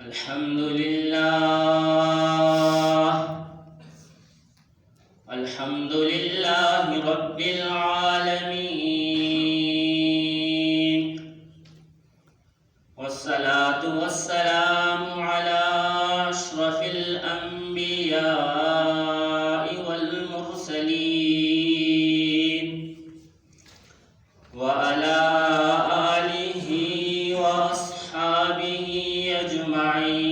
الحمد لله رب العالمين، والصلاة والسلام على أشرف الأنبياء والمرسلين وعلى آله وأصحابه أجمعين.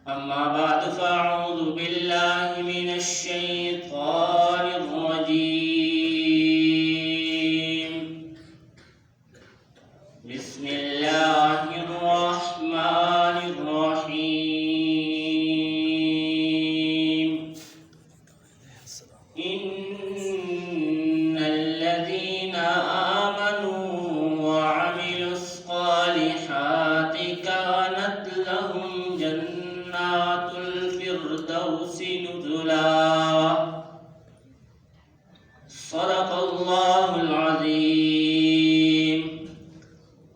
أما بعد، فأعوذ بالله من الشيطان الرجيم. بسم الله الرحمن الرحيم. إن الذين آمنوا وعملوا الصالحات كانت لهم جنات الفردوس نزلا. صدق الله العظيم.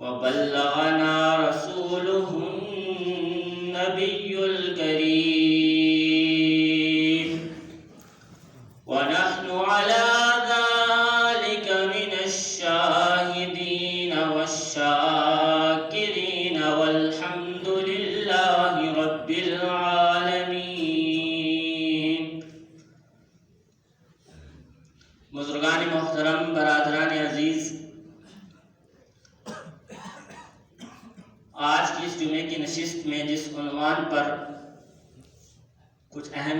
وبلغنا رسوله النبي الكريم، ونحن على ذلك من الشاهدين والشاكرين، والحمد لله رب العالمين. بزرگان محترم، برادران عزیز، آج کی اس جمعے کی نشست میں جس عنوان پر کچھ اہم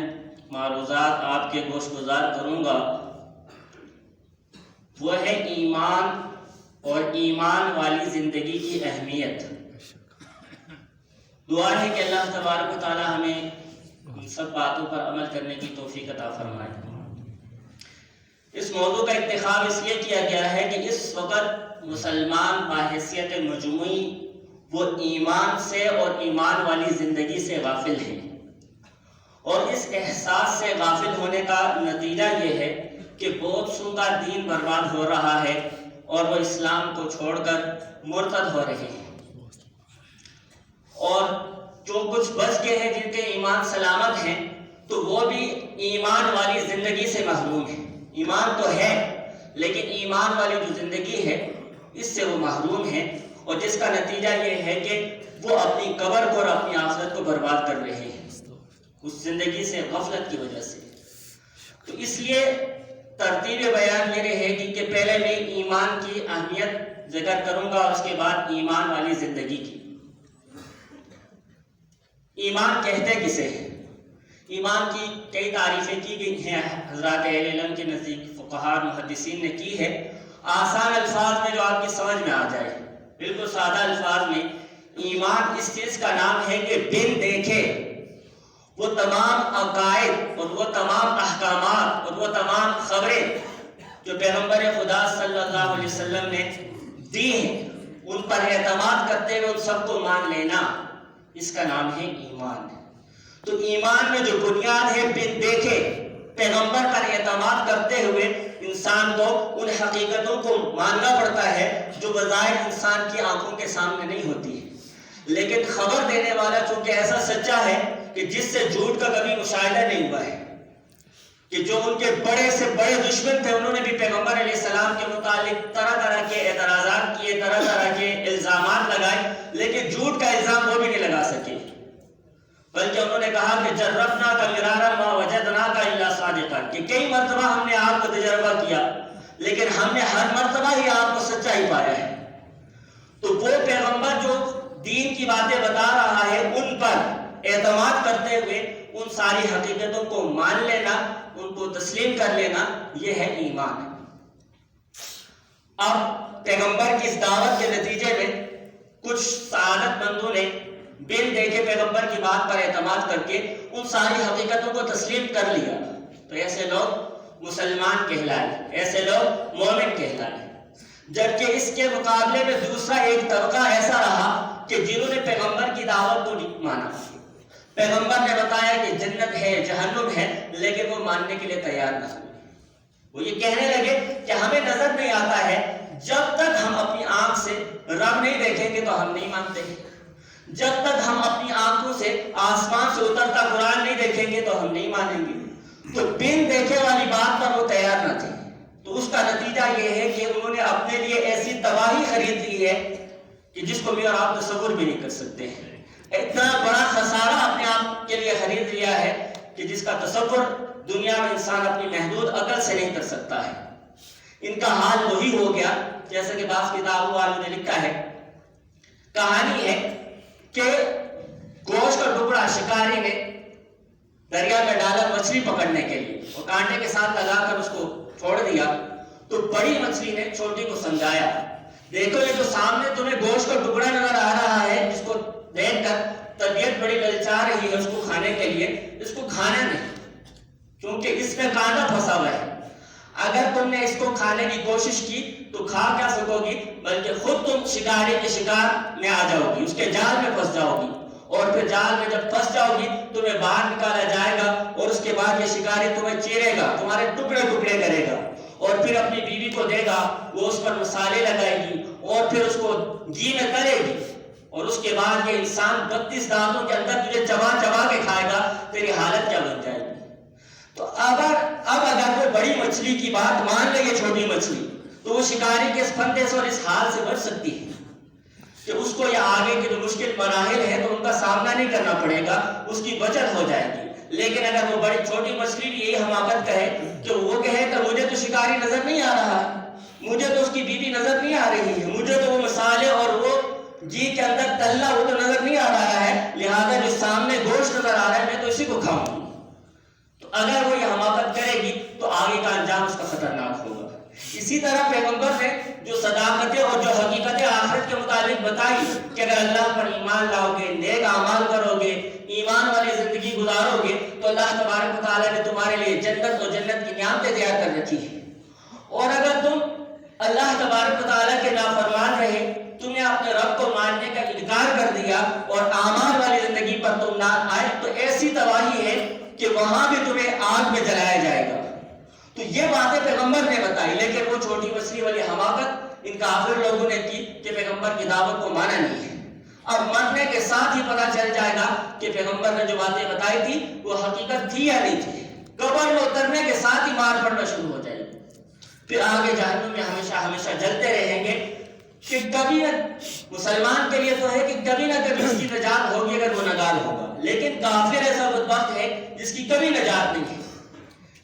معروضات آپ کے گوش گزار کروں گا وہ ہے ایمان اور ایمان والی زندگی کی اہمیت. دعا ہے کہ اللہ تبارک و تعالی ہمیں ان سب باتوں پر عمل کرنے کی توفیق عطا فرمائے. اس موضوع کا انتخاب اس لیے کیا گیا ہے کہ اس وقت مسلمان بحیثیت مجموعی وہ ایمان سے اور ایمان والی زندگی سے غافل ہیں، اور اس احساس سے غافل ہونے کا نتیجہ یہ ہے کہ بہت سو کا دین برباد ہو رہا ہے اور وہ اسلام کو چھوڑ کر مرتد ہو رہے ہیں، اور جو کچھ بچ گئے ہیں جن کے ایمان سلامت ہیں تو وہ بھی ایمان والی زندگی سے محروم ہیں. ایمان تو ہے لیکن ایمان والی جو زندگی ہے اس سے وہ محروم ہیں، اور جس کا نتیجہ یہ ہے کہ وہ اپنی قبر کو اور اپنی آخرت کو برباد کر رہے ہیں اس زندگی سے غفلت کی وجہ سے. تو اس لیے ترتیب بیان یہ رہے گی کہ پہلے میں ایمان کی اہمیت ذکر کروں گا، اس کے بعد ایمان والی زندگی کی. ایمان کہتے کسے ہیں؟ ایمان کی کئی تعریفیں کی گئی ہیں حضرات اہل علم کے نزدیک، فقہاء محدثین نے کی ہے. آسان الفاظ میں جو آپ کی سمجھ میں آ جائے، بالکل سادہ الفاظ میں، ایمان اس چیز کا نام ہے کہ بن دیکھے وہ تمام عقائد اور وہ تمام احکامات اور وہ تمام خبریں جو پیغمبر خدا صلی اللہ علیہ وسلم نے دی ہیں ان پر اعتماد کرتے ہوئے ان سب کو مان لینا، اس کا نام ہے ایمان. تو ایمان میں جو بنیاد ہے بن دیکھے پیغمبر پر اعتماد کرتے ہوئے انسان کو ان حقیقتوں کو ماننا پڑتا ہے جو بظاہر انسان کی آنکھوں کے سامنے نہیں ہوتی ہے، لیکن خبر دینے والا چونکہ ایسا سچا ہے کہ جس سے جھوٹ کا کبھی مشاہدہ نہیں ہوا ہے، کہ جو ان کے بڑے سے بڑے دشمن تھے انہوں نے بھی پیغمبر علیہ السلام کے متعلق طرح طرح کے اعتراضات کیے، طرح طرح کے الزامات لگائے، لیکن جھوٹ کا الزام وہ بھی نہیں لگا سکے، بلکہ انہوں نے کہا کہ جربنا کا مرارا ما وجدنا کا الا صادقا، کہ کئی مرتبہ ہم نے آپ کو تجربہ کیا لیکن ہم نے ہر مرتبہ ہی آپ کو سچا ہی پایا ہے. تو وہ پیغمبر جو دین کی باتیں بتا رہا ہے ان پر اعتماد کرتے ہوئے ان ساری حقیقتوں کو مان لینا، ان کو تسلیم کر لینا، یہ ہے ایمان. اب پیغمبر کی اس دعوت کے نتیجے میں کچھ سعادت مندوں نے بن دیکھے پیغمبر کی بات پر اعتماد کر کے ان ساری حقیقتوں کو تسلیم کر لیا، تو ایسے لوگ مسلمان کہلائے، ایسے لوگ مومن کہلائے. جبکہ اس کے مقابلے میں دوسرا ایک طبقہ ایسا رہا کہ جنہوں نے پیغمبر کی دعوت کو نہیں مانا. پیغمبر نے بتایا کہ جنت ہے، جہنم ہے، لیکن وہ ماننے کے لیے تیار نہ ہوئے. وہ یہ کہنے لگے کہ ہمیں نظر نہیں آتا ہے جب تک ہم اپنی آنکھ سے سے رب نہیں دیکھیں گے تو ہم نہیں مانتے، جب تک ہم اپنی آنکھوں سے آسمان سے اترتا قرآن نہیں دیکھیں گے تو ہم نہیں مانیں گے۔ تو بن دیکھے والی بات پر وہ تیار نہ تھے، تو اس کا نتیجہ یہ ہے کہ انہوں نے اپنے لیے ایسی تباہی خرید لی ہے کہ جس کو میں اور آپ تصور بھی نہیں کر سکتے ہیں۔ اتنا بڑا خسارہ اپنے آپ کے لیے خرید لیا ہے کہ جس کا تصور دنیا میں انسان اپنی محدود عقل سے نہیں کر سکتا ہے۔ ان کا حال وہی ہو گیا جیسا کہ بعض کتابوں والوں نے لکھا ہے۔ کہانی ہے کہ گوشت کا ٹکڑا شکاری نے دریا میں ڈالا مچھلی پکڑنے کے لیے، اور کانٹے کے ساتھ لگا کر اس کو چھوڑ دیا، تو بڑی مچھلی نے چھوٹی کو سمجھایا، دیکھو یہ جو سامنے تمہیں گوشت کا ٹکڑا نظر آ رہا ہے، اس کو دیکھ کر طبیعت بڑی للچا رہی ہے اس کو کھانے کے لیے، اس کو کھانا نہیں، کیونکہ اس میں کانٹا پھنسا ہوا ہے۔ اگر تم نے اس کو کھانے کی کوشش کی تو کھا کیا سکو گی، بلکہ خود تم شکاری کے شکار میں آ جاؤ گی، اس کے جال میں پھنس جاؤ گی، اور پھر جال میں جب پھنس جاؤ گی تمہیں باہر نکالا جائے گا، اور اس کے بعد یہ شکاری تمہیں چیرے گا، تمہارے ٹکڑے ٹکڑے کرے گا، اور پھر اپنی بیوی کو دے گا، وہ اس پر مسالے لگائے گی اور پھر اس کو گھی میں تلے گی، اور اس کے بعد یہ انسان 32 دانتوں کے اندر تجھے چبا چبا کے کھائے گا، تیری حالت کیا بن جائے گی۔ تو اگر وہ بڑی مچھلی کی بات مان لے، یہ چھوٹی مچھلی، تو وہ شکاری کے اس پھندے سے اور اس حال سے بچ سکتی ہے کہ اس کو یہ آگے کے جو مشکل مراحل ہیں تو ان کا سامنا نہیں کرنا پڑے گا، اس کی بچت ہو جائے گی۔ لیکن اگر وہ بڑی چھوٹی مچھلی بھی یہی حماقت کہے کہ وہ کہے کہ مجھے تو شکاری نظر نہیں آ رہا ہے، مجھے تو اس کی بیوی نظر نہیں آ رہی ہے، مجھے تو وہ مسالے اور وہ گھی کے اندر تلنا وہ تو نظر نہیں آ رہا ہے، لہذا جو سامنے گوشت نظر آ رہا ہے میں تو اسی کو کھاؤں گی۔ تو اگر وہ یہ حماقت کرے گی تو آگے کا انجام اس کا خطرناک ہوگا۔ اسی طرح پیغمبر نے جو صداقتیں اور جو حقیقتیں آخرت کے متعلق بتائی کہ اگر اللہ پر ایمان لاؤ گے، نیک اعمال کرو گے، ایمان والی زندگی گزارو گے، تو اللہ تبارک و تعالیٰ نے تمہارے لیے جنت اور جنت کی نعمتیں تیار کر رکھی ہیں۔ اور اگر تم اللہ تبارک و تعالیٰ کے نافرمان رہے، تم نے اپنے رب کو ماننے کا انکار کر دیا اور اعمال والی زندگی پر تم نہ آئے، تو ایسی تباہی ہے کہ وہاں بھی تمہیں آگ میں جلایا جائے گا۔ تو یہ باتیں پیغمبر نے بتائی، لیکن وہ چھوٹی مچھلی والی حماقت ان کافر لوگوں نے کی کہ پیغمبر کی دعوت کو مانا نہیں ہے۔ اب مرنے کے ساتھ ہی پتہ چل جائے گا کہ پیغمبر نے جو باتیں بتائی تھی وہ حقیقت تھی یا نہیں تھی۔ قبر میں اترنے کے ساتھ ہی مار پڑنا شروع ہو جائے گی، پھر آگے جہنم میں ہمیشہ ہمیشہ جلتے رہیں گے کہ کبھی نہ مسلمان کے لیے تو ہے کہ کبھی نہ کبھی اس کی نجات ہوگی اگر وہ نگار ہوگا، لیکن کافر ایسا بدبخت ہے جس کی کبھی نجات نہیں ہے،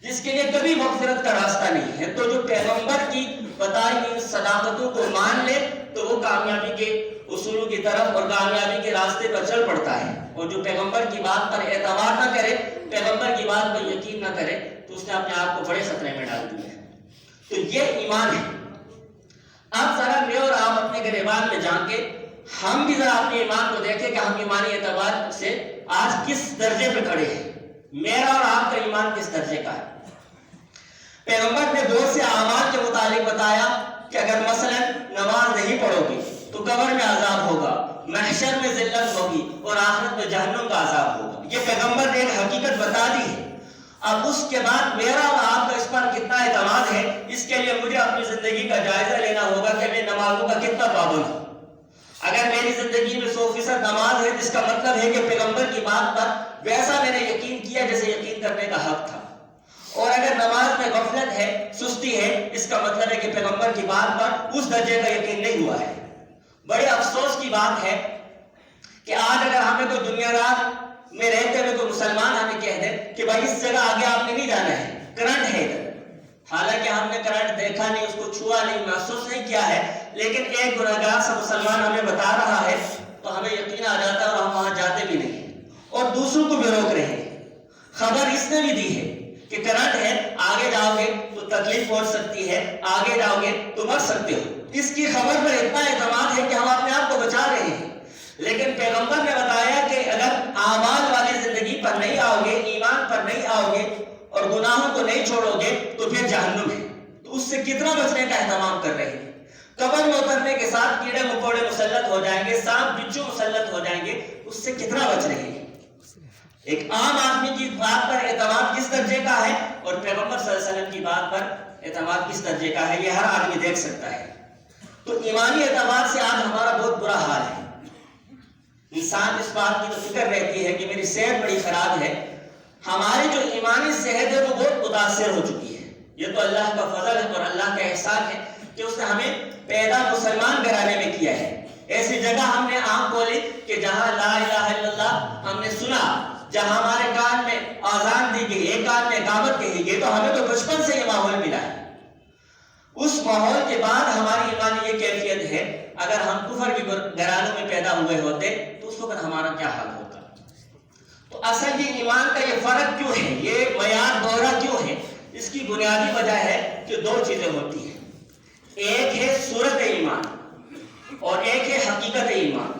جس کے لیے کبھی مغفرت کا راستہ نہیں ہے۔ تو جو پیغمبر کی بتائی ہوئی صداقتوں کو مان لے تو وہ کامیابی کے اصولوں کی طرف اور کامیابی کے راستے پر چل پڑتا ہے، اور جو پیغمبر کی بات پر اعتماد نہ کرے، پیغمبر کی بات پر یقین نہ کرے، تو اس نے اپنے آپ کو بڑے خطرے میں ڈال دیا ہے۔ تو یہ ایمان ہے۔ اب ذرا میں اور آپ اپنے گریبان میں جان کے ہم بھی ذرا اپنے ایمان کو دیکھیں کہ ہم ایمانی اعتبار سے آج کس درجے پہ کھڑے ہیں۔ میرا اور آپ کا ایمان کس درجے کا ہے؟ پیغمبر نے بہت سے اعمال کے متعلق بتایا کہ اگر مثلا نماز نہیں پڑھو گے تو قبر میں عذاب ہوگا، محشر میں ذلت ہوگی اور آخرت میں جہنم کا عذاب ہوگا۔ یہ پیغمبر نے ایک حقیقت بتا دی ہے۔ اب اس کے بعد میرا اور آپ کا اس پر کتنا اعتماد ہے، اس کے لیے مجھے اپنی زندگی کا جائزہ لینا ہوگا کہ میں نمازوں کا کتنا پابند ہوں۔ اگر میری زندگی میں 100% نماز ہے، جس کا مطلب ہے کہ پیغمبر کی بات پر ویسا میں نے یقین کیا جیسے یقین کرنے کا حق تھا، اور اگر نماز میں غفلت ہے، سستی ہے، اس کا مطلب ہے کہ پیغمبر کی بات پر اس درجے کا یقین نہیں ہوا ہے۔ بڑے افسوس کی بات ہے کہ آج اگر ہمیں کوئی دنیا دار میں رہتے ہوئے کوئی مسلمان ہمیں کہہ دے کہ بھائی اس جگہ آگے آپ نے نہیں جانا ہے، کرنٹ ہے ادھر، حالانکہ ہم نے کرنٹ دیکھا نہیں، اس کو چھوا نہیں، محسوس نہیں کیا ہے، لیکن ایک گنہگار سا مسلمان ہمیں بتا رہا ہے تو ہمیں یقین آ جاتا ہے اور ہم وہاں جاتے بھی نہیں اور دوسروں کو بھی روک رہے ہیں۔ خبر اس نے بھی دی ہے کہ کرنٹ ہے، آگے جاؤ گے تو تکلیف پہنچ سکتی ہے، آگے جاؤ گے تو مر سکتے ہو۔ اس کی خبر پر اتنا اعتماد ہے کہ ہم اپنے آپ کو بچا رہے ہیں، لیکن پیغمبر نے بتایا کہ اگر اعمال والی زندگی پر نہیں آؤ گے، ایمان پر نہیں آؤ گے اور گناہوں کو نہیں چھوڑو گے تو پھر جہنم ہے۔ تو اس سے کتنا بچنے کا اہتمام کر رہے ہیں؟ قبر میں اترنے کے ساتھ کیڑے مکوڑے مسلط ہو جائیں گے، سانپ بچھو مسلط ہو جائیں گے، اس سے کتنا بچ رہے ہیں؟ ایک عام آدمی کی بات پر اعتماد کس درجے کا ہے اور پیغمبر صلی اللہ علیہ وسلم کی بات پر اعتماد کس درجے کا ہے، یہ ہر آدمی دیکھ سکتا ہے۔ تو ایمانی اعتبار سے آج ہمارا بہت برا حال ہے. انسان اس بات کی تو فکر رہتی ہے کہ میری صحت بڑی خراب ہے. ہماری جو ایمانی صحت ہے وہ بہت متاثر ہو چکی ہے. یہ تو اللہ کا فضل ہے اور اللہ کا احسان ہے کہ اس نے ہمیں پیدا مسلمان گھرانے میں کیا ہے. ایسی جگہ ہم نے آنکھ کھولی کہ جہاں لا الہ الا اللہ ہم نے سنا، جہاں ہمارے کان میں آذان دی گئی، ایک کان میں اقامت کہی گئی، تو ہمیں تو بچپن سے یہ ماحول ملا ہے. اس ماحول کے بعد ہماری ایمانی یہ کیفیت ہے. اگر ہم کفر کی گھرانوں میں پیدا ہوئے ہوتے تو اس وقت ہمارا کیا حال ہوتا. تو اصل یہ ایمان کا یہ فرق کیوں ہے، یہ معیار دوہرا کیوں ہے؟ اس کی بنیادی وجہ ہے کہ دو چیزیں ہوتی ہیں. ایک ہے صورت ایمان اور ایک ہے حقیقت ایمان.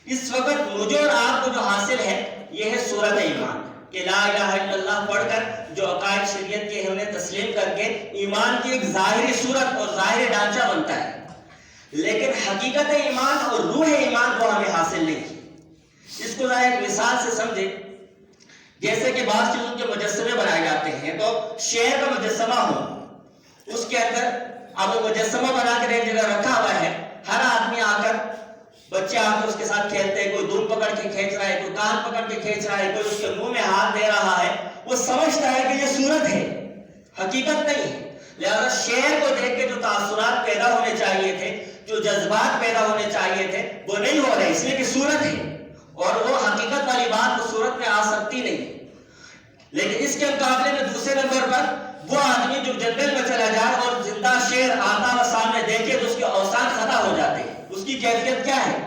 اس وقت مجھے اور آپ کو جو حاصل ہے یہ ہے صورت ایمان، کہ لا الہ الا اللہ پڑھ کر جو عقائد شریعت کے ہیں انہیں تسلیم کر کے ایمان کی ایک ظاہری صورت اور ظاہری ڈھانچہ بنتا ہے. لیکن حقیقت ایمان اور روح ایمان وہ ہمیں حاصل نہیں. اس کو ذرا ایک مثال سے سمجھے. جیسے کہ بعض چیزوں کے مجسمے بنائے جاتے ہیں، تو شہر کا مجسمہ ہو، اس کے اندر اب وہ مجسمہ بنا کر ایک جگہ رکھا ہوا ہے. ہر آدمی آ کر، بچے آ کر اس کے ساتھ کھیلتے ہیں، کوئی دھول پکڑ کے کھینچ رہا ہے، کوئی کان پکڑ کے کھینچ رہا ہے، کوئی اس کے منہ میں ہاتھ دے رہا ہے. وہ سمجھتا ہے کہ یہ صورت ہے، حقیقت نہیں ہے. لہذا شہر کو دیکھ کے جو تاثرات پیدا ہونے چاہیے تھے، جو جذبات پیدا ہونے چاہیے تھے، وہ نہیں ہو رہے، اس لیے کہ صورت ہے اور وہ حقیقت والی بات تو صورت میں آ سکتی نہیں. لیکن اس کے مقابلے میں دوسرے نمبر پر وہ آدمی جو جنگل میں چلا جائے اور زندہ شیر آتا ہوا سامنے دیکھے تو اس کے اوسان خطا ہو جاتے ہیں. اس کی کیفیت کیا ہے؟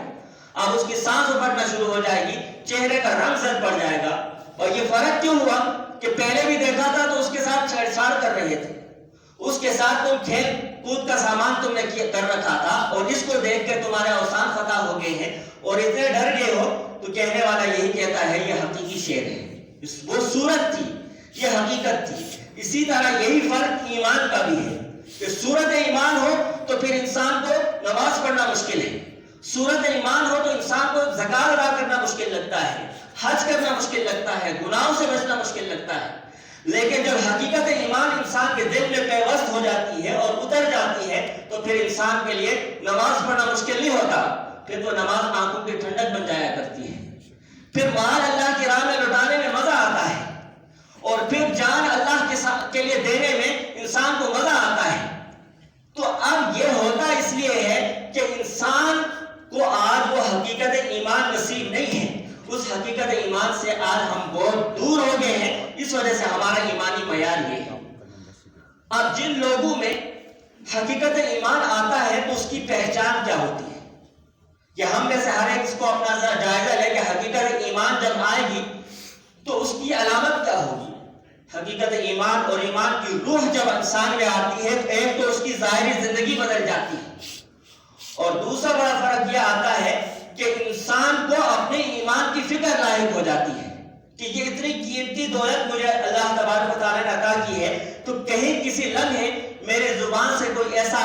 اب اس کی سانس اپڑنا شروع ہو جائے گی، چہرے کا رنگ زرد پڑ جائے گا. اور یہ فرق کیوں ہوا کہ پہلے بھی دیکھا تھا تو اس کے ساتھ چھیڑ چھاڑ کر رہے تھے، اس کے ساتھ تم کھیل کود کا سامان تم نے کر رکھا تھا، اور اس کو دیکھ کے تمہارے اوسان فتح ہو گئے ہیں اور اتنے ڈر گئے ہو. تو کہنے والا یہی کہتا ہے یہ حقیقی شیر ہے، وہ صورت تھی، یہ حقیقت تھی. اسی طرح یہی فرق ایمان کا بھی ہے کہ صورت ایمان ہو تو پھر انسان کو نماز پڑھنا مشکل ہے، صورت ایمان ہو تو انسان کو زکات ادا کرنا مشکل لگتا ہے، حج کرنا مشکل لگتا ہے، گناہوں سے بچنا مشکل لگتا ہے. لیکن جب حقیقت ایمان انسان کے دل میں پیوست ہو جاتی ہے اور اتر جاتی ہے تو پھر انسان کے لیے نماز پڑھنا مشکل نہیں ہوتا. پھر تو نماز آنکھوں کی ٹھنڈک بن جایا کرتی ہے، پھر مال اللہ کی راہ میں لٹانے میں مزہ آتا ہے، اور پھر جان اللہ کے لیے دینے میں انسان کو مزہ آتا ہے. تو اب یہ ہوتا اس لیے ہے کہ انسان کو آج وہ حقیقت ایمان نصیب نہیں ہے. اس حقیقت ایمان سے آج ہم بہت دور ہو گئے ہیں. اس وجہ سے ہمارا ایمانی معیار یہ ہے. اب جن لوگوں میں حقیقت ایمان آتا ہے تو اس کی پہچان کیا ہوتی ہے؟ کہ ہم میں سے ہر ایک اس کو اپنا ذرا جائزہ لے کہ حقیقت ایمان جب آئے گی تو اس کی علامت کیا ہوگی. حقیقت ایمان اور ایمان کی روح جب انسان میں آتی ہے تو ایک تو اس کی ظاہری زندگی بدل جاتی ہے، اور دوسرا بڑا فرق یہ آتا ہے کہ انسان کو اپنے ایمان کی فکر لاحق ہو جاتی ہے کہ یہ اتنی قیمتی دولت مجھے اللہ تبارک و تعالیٰ نے عطا کی ہے، تو کہیں کسی لمحے میرے زبان سے کوئی ایسا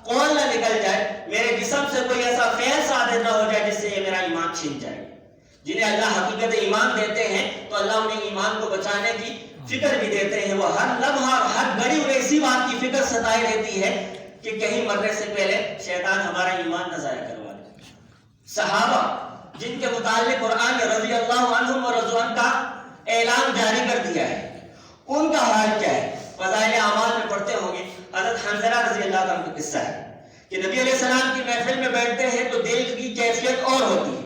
قول نہ نکل جائے، میرے جسم سے کوئی ایسا فعل صادر نہ ہو جائے جس سے یہ میرا ایمان چھن جائے. جنہیں اللہ حقیقت ایمان دیتے ہیں تو اللہ انہیں ایمان کو بچانے کی فکر بھی دیتے ہیں. وہ ہر لمحہ ہر گھڑی انہیں اسی بات کی فکر ستائے رہتی ہے کہ کہیں مرنے سے پہلے شیطان ہمارا ایمان نہ ضائع کروا دے. صحابہ جن کے متعلق قرآن نے رضی اللہ عنہم و رضوان کا اعلان جاری کر دیا ہے، ان کا حال کیا ہے؟ فضائل اعمال میں پڑھتے ہوں گے. حضرت حنظلہ رضی اللہ عنہ کا قصہ ہے کہ نبی علیہ السلام کی محفل میں بیٹھتے ہیں تو دل کی کیفیت اور ہوتی ہے،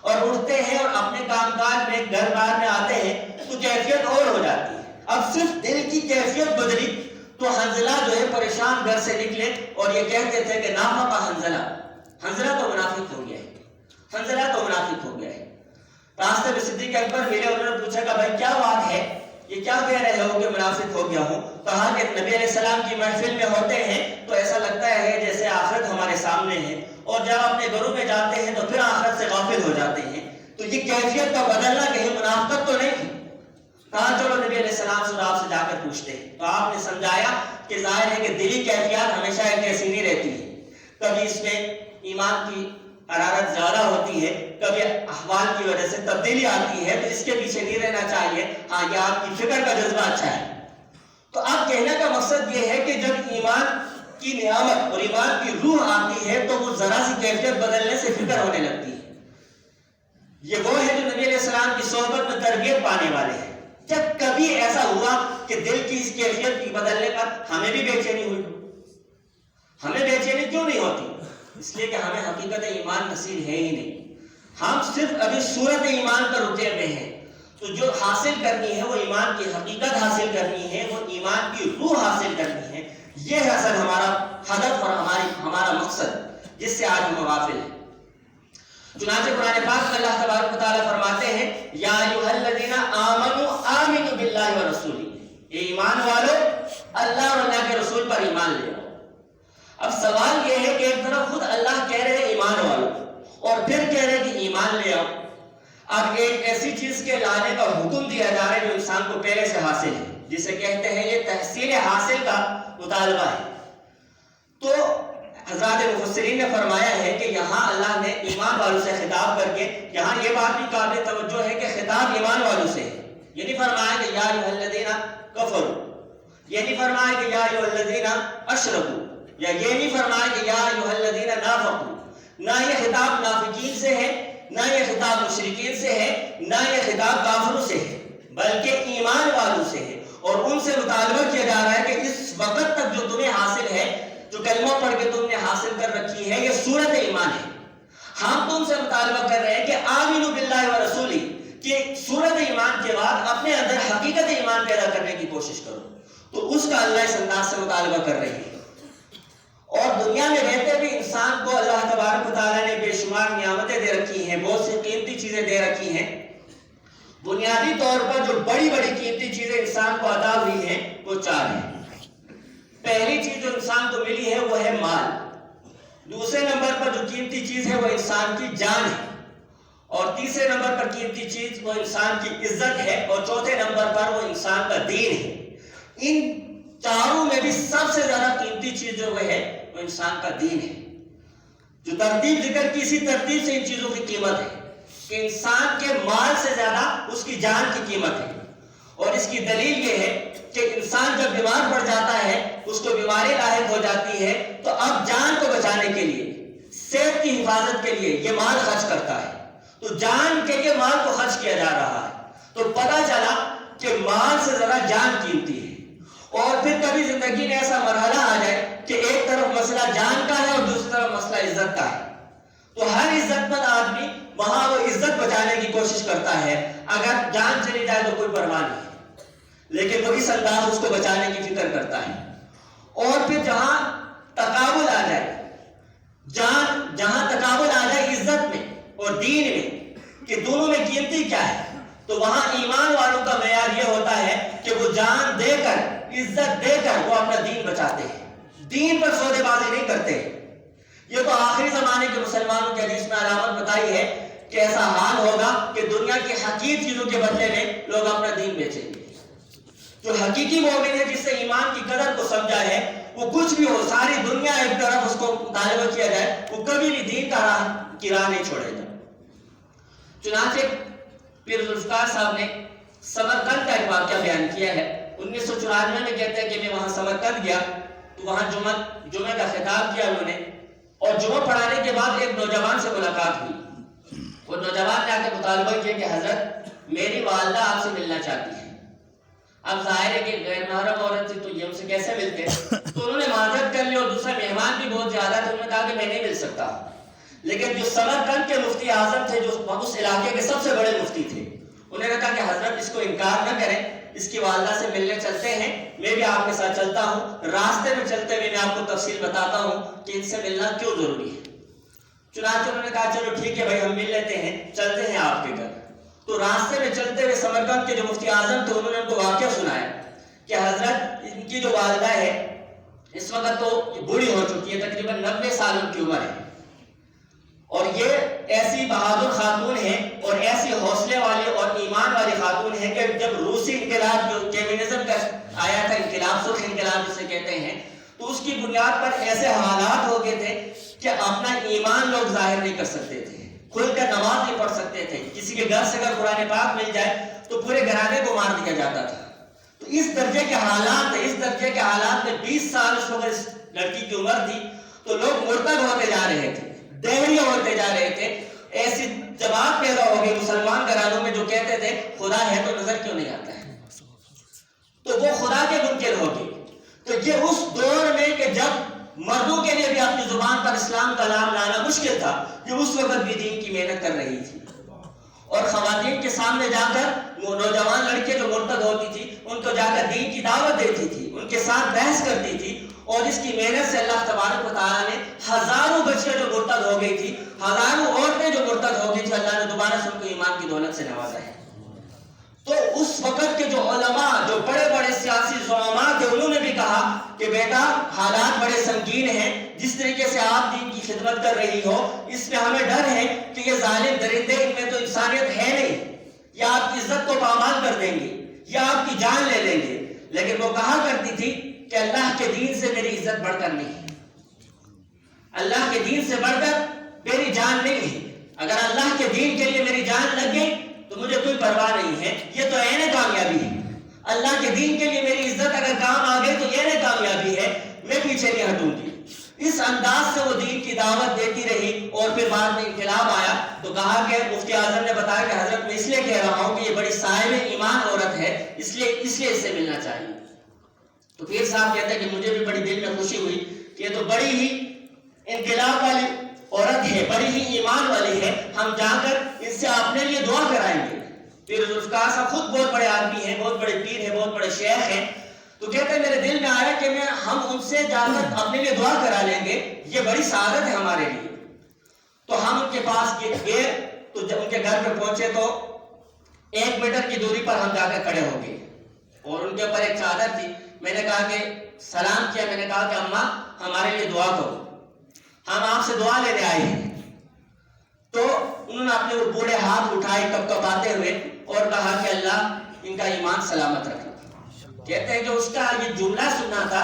اور اٹھتے ہیں اور اپنے کام کاج میں گھر بار میں آتے ہیں تو کیفیت اور ہو جاتی ہے. اب صرف دل کی کیفیت بدلی تو حنظلہ جو ہے پریشان گھر سے نکلے اور یہ کہتے تھے کہ نافقہ حنظلہ، حنظلہ تو منافق ہو گیا ہے، حنظلہ تو منافق ہو گیا ہے. راستے میں صدیق اکبر ملے، انہوں نے پوچھا کہ بھائی کیا بات ہے، یہ کیا کہہ رہے ہو کہ منافق ہو گیا ہوں؟ کہا کہ نبی علیہ السلام کی محفل میں ہوتے ہیں تو ایسا لگتا ہے جیسے آخرت ہمارے سامنے ہے، اور جب اپنے گھروں میں جاتے ہیں تو پھر آخرت سے غافل ہو جاتے ہیں. تو یہ کیفیت کا بدلنا کہیں منافقت تو نہیں ہے؟ کہا چلو نبی علیہ السلام سے آپ سے جا کر پوچھتے ہیں. تو آپ نے سمجھایا کہ ظاہر ہے کہ دلی کیفیات ہمیشہ ایک جیسی نہیں رہتی ہے، کبھی اس میں ایمان کی حرارت زیادہ ہوتی ہے، کبھی احوال کی وجہ سے تبدیلی آتی ہے، تو اس کے پیچھے نہیں رہنا چاہیے. ہاں یہ آپ کی فکر کا جذبہ اچھا ہے. تو اب کہنے کا مقصد یہ ہے کہ جب ایمان کی نعمت اور ایمان کی روح آتی ہے تو وہ ذرا سی کیفیت بدلنے سے فکر ہونے لگتی ہے۔ یہ وہ ہے جو نبی علیہ السلام کی صحبت میں تربیت پانے والے ہیں۔ جب کبھی ایسا ہوا کہ دل کی اس کیفیت کی بدلنے پر ہمیں بھی بے چینی ہوئی، ہمیں بے چینی کیوں نہیں ہوتی؟ اس لیے کہ ہمیں حقیقت ایمان نصیب ہے ہی نہیں، ہم صرف ابھی صورت ایمان پر رکے ہوئے ہیں۔ تو جو حاصل کرنی ہے وہ ایمان کی حقیقت حاصل کرنی ہے، وہ ایمان کی روح حاصل کرنی ہے۔ یہ ہے اصل ہمارا ہدف اور ہمارا مقصد جس سے آج ہم غافل ہیں۔ چنانچہ قرآن پاک میں اللہ تبارک و تعالیٰ فرماتے ہیں یا ایھا الذین آمنوا آمنوا باللہ ورسولہ، اے ایمان والو اللہ اور اللہ کے رسول پر ایمان لے آؤ۔ اب سوال یہ ہے کہ ایک طرف خود اللہ کہہ رہے ہیں ایمان والو اور پھر کہہ رہے ہیں کہ ایمان لے آؤ۔ اب ایک ایسی چیز کے لانے کا حکم دیا جا رہا ہے جو انسان کو پہلے سے حاصل ہے، جسے کہتے ہیں یہ تحصیل حاصل کا مطالبہ ہے۔ تو حضرات مفسرین نے فرمایا ہے کہ یہاں اللہ نے ایمان والوں سے خطاب کر کے یہاں یہ بات بھی قابل توجہ ہے کہ خطاب ایمان والوں سے ہے۔ یہ نہیں فرمایا کہ یا ایھا الذین کفروا، یہ نہیں فرمایا کہ یا ایھا الذین اشرکوا، یا یہ نہیں فرمایا کہ یا ایھا الذین نافقوا۔ نہ یہ خطاب نافقین سے ہے، نہ یہ خطاب مشرکین سے ہے، نہ یہ خطاب کافروں سے ہے، بلکہ ایمان والوں سے ہے۔ اور ان سے مطالبہ کیا جا رہا ہے کہ اس وقت تک جو تمہیں حاصل ہے، جو کلمہ پڑھ کے تم نے حاصل کر رکھی ہے، یہ صورت ایمان ہے۔ ہم تم سے مطالبہ کر رہے ہیں کہ آمنوا باللہ ورسولہ، کہ صورت ایمان کے بعد اپنے اندر حقیقت ایمان پیدا کرنے کی کوشش کرو۔ تو اس کا اللہ اس انداز سے مطالبہ کر رہے ہیں۔ اور دنیا میں رہتے ہوئے انسان کو اللہ تبارک و تعالیٰ نے بے شمار نعمتیں دے رکھی ہیں، بہت سی قیمتی چیزیں دے رکھی ہیں۔ بنیادی طور پر جو بڑی بڑی قیمتی چیزیں انسان کو عطا ہوئی ہیں وہ چار ہیں۔ پہلی چیز جو انسان کو ملی ہے وہ ہے مال، دوسرے نمبر پر جو قیمتی چیز ہے وہ انسان کی جان ہے، اور تیسرے نمبر پر قیمتی چیز وہ انسان کی عزت ہے، اور چوتھے نمبر پر وہ انسان کا دین ہے۔ ان چاروں میں بھی سب سے زیادہ قیمتی چیز جو ہے وہ انسان کا دین ہے۔ جو ترتیب ذکر کی اسی ترتیب سے ان چیزوں کی قیمت ہے کہ انسان کے مال سے زیادہ اس کی جان کی قیمت ہے۔ اور اس کی دلیل یہ ہے کہ انسان جب بیمار پڑ جاتا ہے، اس کو بیماری لاحق ہو جاتی ہے، تو اب جان کو بچانے کے لیے، صحت کی حفاظت کے لیے یہ مال خرچ کرتا ہے۔ تو جان کے لیے مال کو خرچ کیا جا رہا ہے۔ تو پتہ چلا کہ مال سے زیادہ جان قیمتی ہے۔ اور پھر کبھی زندگی میں ایسا مرحلہ آ جائے کہ ایک طرف مسئلہ جان کا ہے اور دوسری طرف مسئلہ عزت کا ہے، تو ہر عزت مند آدمی وہاں وہ عزت بچانے کی کوشش کرتا ہے۔ اگر جان چلی جائے تو کوئی پرواہ نہیں، لیکن وہ اس انداز اس کو بچانے کی فکر کرتا ہے۔ اور پھر جہاں تقابل آ جائے، جہاں تقابل آ جائے عزت میں اور دین میں کہ دونوں میں قیمتی کیا ہے، تو وہاں ایمان والوں کا معیار یہ ہوتا ہے کہ وہ جان دے کر، عزت دے کر وہ اپنا دین بچاتے ہیں، دین پر سودے بازی نہیں کرتے۔ یہ تو آخری زمانے کے مسلمانوں کی حدیث میں علامت بتائی ہے کہ ایسا حال ہوگا کہ دنیا کی حقیقی چیزوں کے بدلے میں لوگ اپنا دین بیچیں گے۔ جو حقیقی مومن ہے، جس سے ایمان کی قدر کو سمجھا ہے، وہ کچھ بھی ہو، ساری دنیا ایک طرف اس کو مطالبہ کیا جائے، وہ کبھی بھی دین کی راہ نہیں چھوڑے گا۔ چنانچہ پیر ذوالفقار صاحب نے سمرقند کا ایک واقعہ بیان کیا ہے۔ 1994 میں کہتے ہیں کہ میں وہاں سمرقند گیا تو وہاں جمعہ کا خطاب کیا انہوں نے، اور جمعہ پڑھانے کے بعد ایک نوجوان سے ملاقات ہوئی۔ وہ نوجوان نے آ کے مطالبہ کیا کہ حضرت میری والدہ آپ سے ملنا چاہتی ہے۔ اب ظاہر ہے کہ غیر محرم عورت تھی تو یہ ان سے کیسے ملتے، تو انہوں نے معذرت کر لی، اور دوسرا مہمان بھی بہت زیادہ تھے، انہوں نے کہا کہ میں نہیں مل سکتا۔ لیکن جو سمرقند کے مفتی اعظم تھے، جو اس علاقے کے سب سے بڑے مفتی تھے، انہوں نے کہا کہ حضرت اس کو انکار نہ کریں، اس کی والدہ سے ملنے چلتے ہیں، میں بھی آپ کے ساتھ چلتا ہوں، راستے میں چلتے ہوئے میں آپ کو تفصیل بتاتا ہوں کہ ان سے ملنا کیوں ضروری ہے۔ چنانچہ انہوں نے کہا چلو ٹھیک ہے بھائی، ہم مل لیتے ہیں، چلتے ہیں آپ کے گھر۔ تو راستے میں چلتے ہوئے سمرقند کے جو مفتی اعظم تھے، انہوں نے ان کو واقعہ سنایا کہ حضرت ان کی جو والدہ ہے اس وقت تو بوڑھی ہو چکی ہے، تقریباً 90 سال ان کی عمر ہے، اور یہ ایسی بہادر خاتون ہے اور ایسی حوصلے والی اور ایمان والی خاتون ہے کہ جب روسی انقلاب جو کمیونزم کا آیا تھا، انقلاب سرخ انقلاب جسے کہتے ہیں، تو اس کی بنیاد پر ایسے حالات ہو گئے تھے کہ اپنا ایمان لوگ ظاہر نہیں کر سکتے تھے، کھل کر نماز نہیں پڑھ سکتے تھے، کسی کے گھر سے اگر قرآن پاک مل جائے تو پورے گھرانے کو مار دیا جاتا تھا۔ تو اس درجے کے حالات میں 20 سال اس وقت لڑکی کی عمر تھی تو لوگ مرتد ہوتے جا رہے تھے، دہریہ ہوتے جا رہے تھے. ایسی جماعت پیدا ہو گئی مسلمان گھرانوں میں جو کہتے تھے خدا ہے تو نظر کیوں نہیں آتا ہے، تو وہ خدا کے منکر ہو گئے. تو یہ اس دور میں کہ جب مردوں کے لیے بھی اپنی زبان پر اسلام کا نام لانا مشکل تھا، یہ اس وقت بھی دین کی محنت کر رہی تھی اور خواتین کے سامنے جا کر وہ نوجوان لڑکے جو مرتد ہوتی تھی ان کو جا کر دین کی دعوت دیتی تھی، ان کے ساتھ بحث کرتی تھی. اور اس کی محنت سے اللہ تبارک و تعالیٰ نے ہزاروں بچے جو مرتد ہو گئی تھی، ہزاروں عورتیں جو مرتد ہو گئی تھی، اللہ نے دوبارہ سے ان کو ایمان کی دولت سے نوازا ہے. تو اس وقت کے جو علماء، جو بڑے بڑے سیاسی زعماء تھے، انہوں نے بھی کہا کہ بیٹا حالات بڑے سنگین ہیں، جس طریقے سے آپ دین کی خدمت کر رہی ہو اس میں ہمیں ڈر ہے کہ یہ ظالم درندے، ان میں تو انسانیت ہے نہیں، یا آپ کی عزت کو پامال کر دیں گے یا آپ کی جان لے لیں گے. لیکن وہ کہا کرتی تھی کہ اللہ کے دین سے میری عزت بڑھ کر نہیں ہے، اللہ کے دین سے بڑھ کر میری جان نہیں ہے. اگر اللہ کے دین کے لیے میری جان لگ گئی تو مجھے کوئی پرواہ نہیں ہے، یہ تو عین کامیابی ہے. اللہ کے دین کے لیے میری عزت اگر کام آ گئی تو عین کامیابی ہے، میں پیچھے نہیں ہٹوں گی. اس انداز سے وہ دین کی دعوت دیتی رہی. اور پھر بعد میں انقلاب آیا تو کہا کہ مفتی اعظم نے بتایا کہ حضرت میں اس لیے کہہ رہا ہوں کہ یہ بڑی صاحب ایمان عورت ہے، اس لیے اس سے ملنا چاہیے. تو پیر صاحب کہتے ہیں کہ مجھے بھی بڑی دل میں خوشی ہوئی کہ یہ تو بڑی ہی انقلاب والی عورت ہے، بڑی ہی ایمان والی ہے، ہم جا کر اس سے اپنے لیے دعا کرائیں گے. پھر ذوالفقار صاحب خود بہت بڑے آدمی ہیں، بہت بڑے پیر ہیں، بہت بڑے شیخ ہیں. تو کہتے ہیں میرے دل میں آیا کہ ہم ان سے جا کر اپنے لیے دعا کرا لیں گے، یہ بڑی سعادت ہے ہمارے لیے. تو ہم ان کے پاس گئے تو جب ان کے گھر پہ پہنچے تو 1 میٹر کی دوری پر ہم جا کر کھڑے ہو گئے اور ان کے اوپر ایک چادر تھی. میں نے کہا کہ سلام کیا، میں نے کہا کہ اماں ہمارے لیے دعا کرو، ہم آپ سے دعا لینے آئے ہیں. تو انہوں نے اپنے وہ بوڑھے ہاتھ اٹھائے کپکپاتے ہوئے اور کہا کہ اللہ ان کا ایمان سلامت رکھنا. کہتے ہیں کہ اس کا یہ جملہ سننا تھا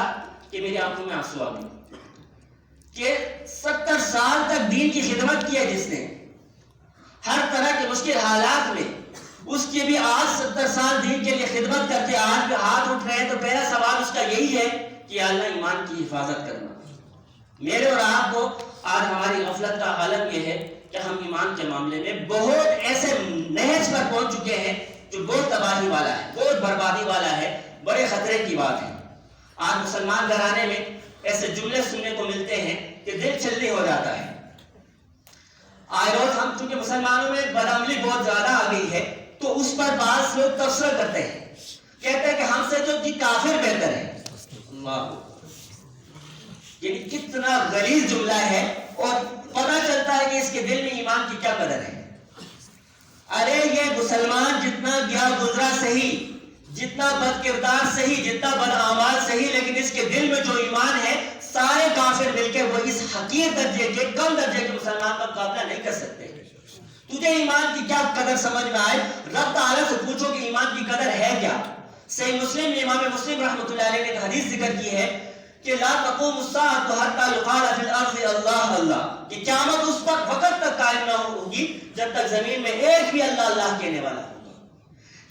کہ میری آنکھوں میں آنسو آ گئے کہ 70 سال تک دین کی خدمت کی ہے جس نے، ہر طرح کے مشکل حالات میں، اس کے بھی آج 70 سال دین کے لیے خدمت کرتے آج بھی ہاتھ اٹھ رہے ہیں. تو پہلا سوال اس کا یہی ہے کہ اللہ ایمان کی حفاظت کرنا. میرے اور آپ کو آج ہماری غفلت کا عالم یہ ہے کہ ہم ایمان کے معاملے میں بہت ایسے نہج پر پہنچ چکے ہیں جو بہت تباہی والا ہے، بہت بربادی والا ہے، بڑے خطرے کی بات ہے. آج مسلمان گھرانے میں ایسے جملے سننے کو ملتے ہیں کہ دل چھلنی ہو جاتا ہے. آج روز ہم چونکہ مسلمانوں میں بدعملی بہت زیادہ آ گئی ہے تو اس پر بعض لوگ تبصرہ کرتے ہیں، کہتے ہیں کہ ہم سے جو کافر بہتر ہے. اللہ، یعنی کتنا غلیظ جملہ ہے اور پتہ چلتا ہے کہ اس کے دل میں ایمان کی کیا قدر ہے. ارے یہ مسلمان جتنا گیا گزرا صحیح، جتنا بد کردار صحیح، جتنا بد اعمال صحیح، لیکن اس کے دل میں جو ایمان ہے سارے کافر مل کے وہ اس حقیر درجے کے، کم درجے کے مسلمان کا مقابلہ نہیں کر سکتے. تجھے ایمان کی کیا قدر سمجھ میں آئے، رب تعالیٰ سے پوچھو کہ ایمان کی قدر ہے کیا. صحیح مسلم میں امام مسلم رحمۃ اللہ علیہ نے ایک حدیث ذکر کی ہے کہ لا تقوم الساعة حتى يقال في الارض اللہ اللہ، کہ قیامت اس وقت تک قائم نہ ہوگی جب تک زمین میں ایک بھی اللہ اللہ کہنے والا ہوگا.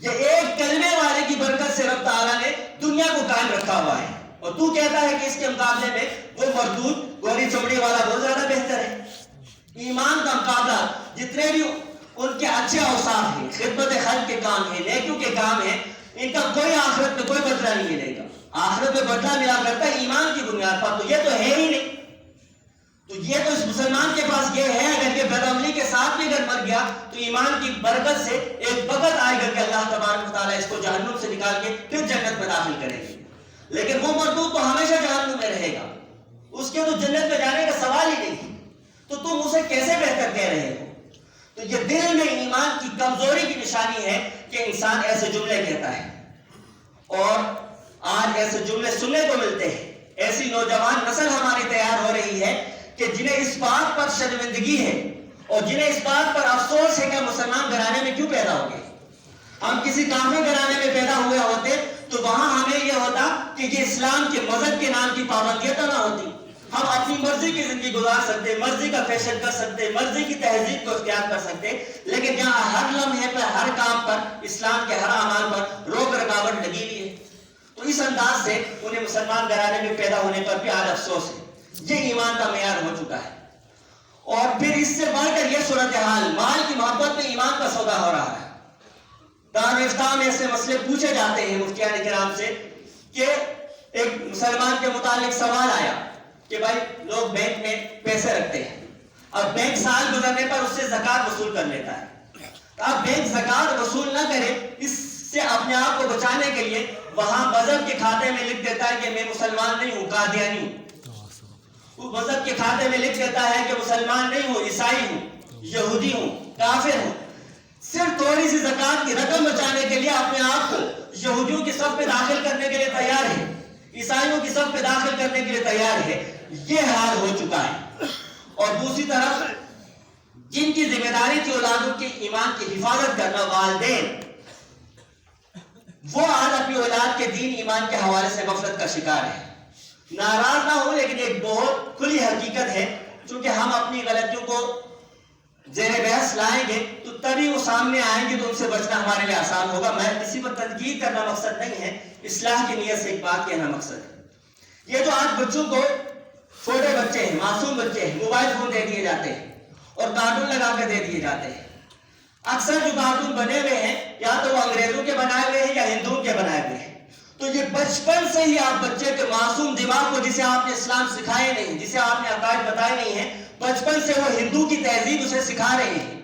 یہ ایک کلمے والے کی برکت سے رب تعالیٰ نے دنیا کو قائم رکھا ہوا ہے. اور تو کہتا ہے کہ اس کے مقابلے میں وہ مردود گوری چمڑی والا بہت زیادہ بہتر ہے. ایمان کا مقابلہ جتنے بھی ان کے اچھے اوصاف ہیں، خدمت خلق کے کام ہیں، نیکیوں کے کام ہیں، ان کا کوئی آخرت میں کوئی بدلہ نہیں ملے گا. آخرت میں بدلہ ملا کرتا ہے ایمان کی بنیاد پر. تو یہ تو ہے ہی نہیں. تو یہ تو اس مسلمان کے پاس یہ ہے، اگر یہ بدعملی کے ساتھ بھی اگر مر گیا تو ایمان کی برکت سے ایک وقت آئے گا کہ اللہ تبارک و تعالیٰ اس کو جہنم سے نکال کے پھر جنت میں داخل کرے گی. لیکن وہ مردود تو ہمیشہ جہنم میں رہے گا، اس کے تو جنت میں جانے کا سوال ہی نہیں. تو تم اسے کیسے بہتر کہہ رہے ہو؟ تو یہ دل میں ایمان کی کمزوری کی نشانی ہے کہ انسان ایسے جملے کہتا ہے. اور آج ایسے جملے سننے کو ملتے ہیں. ایسی نوجوان نسل ہماری تیار ہو رہی ہے کہ جنہیں اس بات پر شرمندگی ہے اور جنہیں اس بات پر افسوس ہے کہ مسلمان گھرانے میں کیوں پیدا ہو گئے. ہم کسی کافر گھرانے میں پیدا ہوئے ہوتے تو وہاں ہمیں یہ ہوتا کہ یہ اسلام کے مذہب کے نام کی پابندیاں تو نہ ہوتی. ہم اپنی مرضی کی زندگی گزار سکتے، مرضی کا فیشن کر سکتے، مرضی کی تہذیب کو اختیار کر سکتے. لیکن جہاں ہر لمحے پر، ہر کام پر، اسلام کے ہر اعمال پر روک رکاوٹ لگی ہوئی ہے. تو اس انداز سے انہیں مسلمان گھرانے میں پیدا ہونے پر بھی آج افسوس ہے. یہ ایمان کا معیار ہو چکا ہے. اور پھر اس سے بڑھ کر یہ صورتحال، مال کی محبت میں ایمان کا سودا ہو رہا ہے. دارالفتاء میں ایسے مسئلے پوچھے جاتے ہیں مفتیان کرام سے کہ ایک مسلمان کے متعلق سوال آیا کہ بھائی لوگ بینک میں پیسے رکھتے ہیں، اب بینک سال گزرنے پر اس سے زکوٰۃ وصول کر لیتا ہے. اب بینک زکوٰۃ وصول نہ کرے، اس سے اپنے آپ کو بچانے کے لیے وہاں مذہب کے کھاتے میں لکھ دیتا ہے کہ میں مسلمان نہیں ہوں، قادیانی ہوں. وہ مذہب کے کھاتے میں لکھ دیتا ہے کہ مسلمان نہیں ہوں، عیسائی ہوں، یہودی ہوں، کافر ہوں. صرف تھوڑی سی زکوٰۃ کی رقم بچانے کے لیے اپنے آپ کو یہودیوں کی صف میں داخل کرنے کے لیے تیار ہے، عیسائیوں کی صف میں داخل کرنے کے لیے تیار ہے. یہ حال ہو چکا ہے. اور دوسری طرف جن کی ذمہ داری تھی اولادوں کے ایمان کی حفاظت کرنا، والدین، وہ آج اپنی اولاد کے دین ایمان کے حوالے سے غفلت کا شکار ہے. ناراض نہ ہو، لیکن ایک بہت کھلی حقیقت ہے. چونکہ ہم اپنی غلطیوں کو زیر بحث لائیں گے تو تبھی وہ سامنے آئیں گے، تو ان سے بچنا ہمارے لیے آسان ہوگا. میں کسی پر تنقید کرنا مقصد نہیں ہے، اصلاح کی نیت سے ایک بات کہنا مقصد ہے. یہ جو آج بچوں کو، چھوٹے بچے ہیں، معصوم بچے ہیں، موبائل فون دے دیے جاتے ہیں اور کارٹون لگا کے دے دیے جاتے ہیں. اکثر جو کارٹون بنے ہوئے ہیں یا تو وہ انگریزوں کے بنائے ہوئے ہیں یا ہندوؤں کے بنائے ہوئے ہیں. تو یہ بچپن سے ہی آپ بچے کے معصوم دماغ کو، جسے آپ نے اسلام سکھائے نہیں، جسے آپ نے عقائد بتائے نہیں ہیں، بچپن سے وہ ہندو کی تہذیب اسے سکھا رہے ہیں.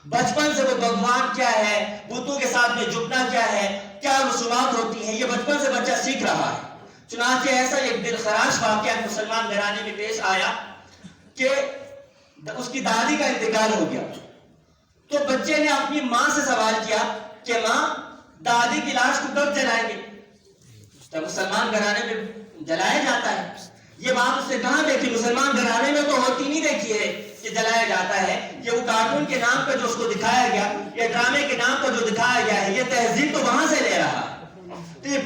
بچپن سے وہ بھگوان کیا ہے، بتوں کے ساتھ میں جھکنا کیا ہے، کیا رسومات ہوتی ہیں، یہ بچپن سے بچہ سیکھ رہا ہے. چنانچہ ایسا ایک دلخراش واقعہ مسلمان گھرانے میں پیش آیا کہ اس کی دادی کا انتقال ہو گیا. تو بچے نے اپنی ماں سے سوال کیا کہ ماں، دادی کی لاش کو کب جلائیں گے؟ تو مسلمان گھرانے میں جلایا جاتا ہے. یہ بات اس نے کہاں دیکھی؟ مسلمان گھرانے میں تو ہوتی نہیں دیکھی ہے کہ جلایا جاتا ہے. یہ وہ کارٹون کے نام پر جو اس کو دکھایا گیا، یہ ڈرامے کے نام پر جو دکھایا گیا ہے، یہ تہذیب تو وہاں سے لے رہا. تو یہ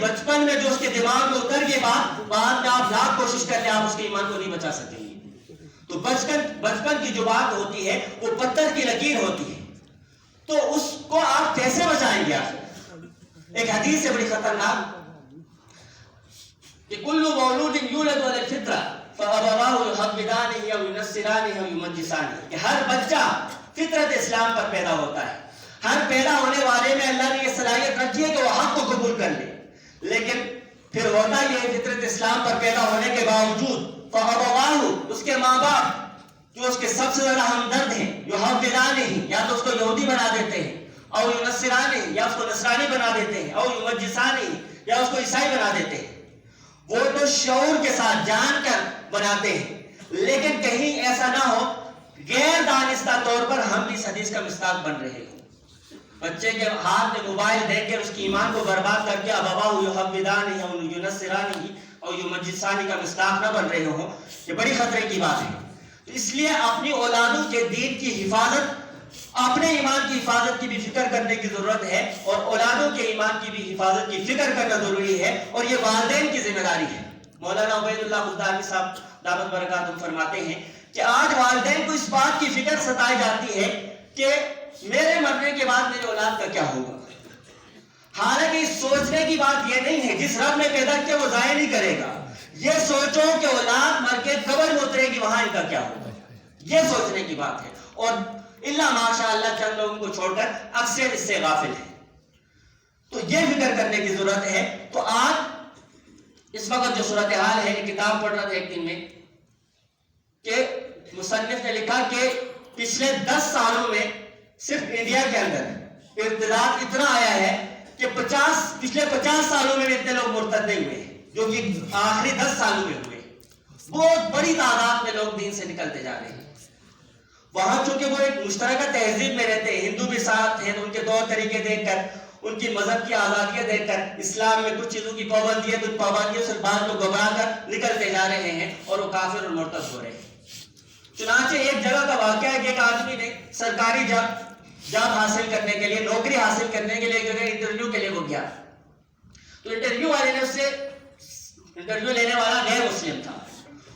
بچپن میں جو اس کے دماغ میں اتر گئی بات، بعد میں آپ لاکھ کوشش کر لیں، آپ اس کے ایمان کو نہیں بچا سکیں گے. تو بچپن کی جو بات ہوتی ہے وہ پتھر کی لکیر ہوتی ہے. تو اس کو آپ کیسے بچائیں گے؟ ایک حدیث ہے بڑی خطرناک کہ کل مولود یولد علی الفطرہ فابواہ یحودانہ او ینصرانہ او یمجسانہ، کہ ہر بچہ فطرت اسلام پر پیدا ہوتا ہے. ہر پیدا ہونے والے میں اللہ نے یہ صلاحیت رکھی ہے کہ وہ حق کو قبول کر لے. لیکن پھر ہوتا یہ ہے، فطرت اسلام پر پیدا ہونے کے باوجود فابواہ، اس کے ماں باپ جو اس کے سب سے زیادہ ہمدرد ہیں، یحودانہ، یا تو اس کو یہودی بنا دیتے ہیں، او ینصرانہ، یا اس کو نصرانی بنا دیتے ہیں، او یمجسانہ، یا اس کو عیسائی بنا دیتے ہیں. وہ تو شعور کے ساتھ جان کر بناتے ہیں. لیکن کہیں ایسا نہ ہو غیر دانستہ طور پر ہم بھی اس حدیث کا مصداق بن رہے ہوں. بچے کے ہاتھ میں موبائل دے کے اس کی ایمان کو برباد کر کے ابواہ یحودانہ او ینصرانہ او یمجسانہ کا مصداق نہ بن رہے ہوں. یہ بڑی خطرے کی بات ہے. اس لیے اپنی اولادوں کے دین کی حفاظت، اپنے ایمان کی حفاظت کی بھی فکر کرنے کی ضرورت ہے، اور اولادوں کے ایمان کی بھی حفاظت کی فکر کرنا ضروری ہے، اور یہ والدین کی ذمہ داری ہے. مولانا عبید اللہ مزداوی صاحب دامت برکاتہم فرماتے ہیں کہ آج والدین کو اس بات کی فکر ستائی جاتی ہے کہ میرے مرنے کے بعد میری اولاد کا کیا ہوگا. حالانکہ اس سوچنے کی بات یہ نہیں ہے، جس رب نے پیدا کیا وہ ضائع نہیں کرے گا. یہ سوچو کہ اولاد مر کے قبر میں اترے گی، وہاں ان کا کیا ہوگا. یہ سوچنے کی بات ہے. اور اللہ ماشاء اللہ چند لوگوں کو چھوڑ کر اکثر اس سے غافل ہے. تو یہ فکر کرنے کی ضرورت ہے. تو آج اس وقت جو صورتحال ہے، کتاب پڑھ رہا تھا ایک دن میں کہ مصنف نے لکھا کہ پچھلے 10 سالوں میں صرف انڈیا کے اندر ارتداد اتنا آیا ہے کہ پچھلے 50 سالوں میں اتنے لوگ مرتد نہیں ہوئے جو کہ آخری 10 سالوں میں ہوئے. بہت بڑی تعداد میں لوگ دین سے نکلتے جا رہے ہیں. وہاں چونکہ وہ ایک مشترکہ تہذیب میں رہتے ہیں، ہندو بھی ساتھ ہیں، تو ان کے طور طریقے دیکھ کر، ان کی مذہب کی آزادیاں دیکھ کر، اسلام میں کچھ چیزوں کی پابندی ہے تو ان پابندیوں سے بعض لوگ گھبرا کر نکلتے جا رہے ہیں اور وہ کافر اور مرتد ہو رہے ہیں. چنانچہ ایک جگہ کا واقعہ ہے کہ ایک آدمی نے سرکاری جاب حاصل کرنے کے لیے، نوکری حاصل کرنے کے لیے ایک جگہ انٹرویو کے لیے وہ گیا. تو انٹرویو والے نے اس سے، انٹرویو لینے والا غیر مسلم تھا،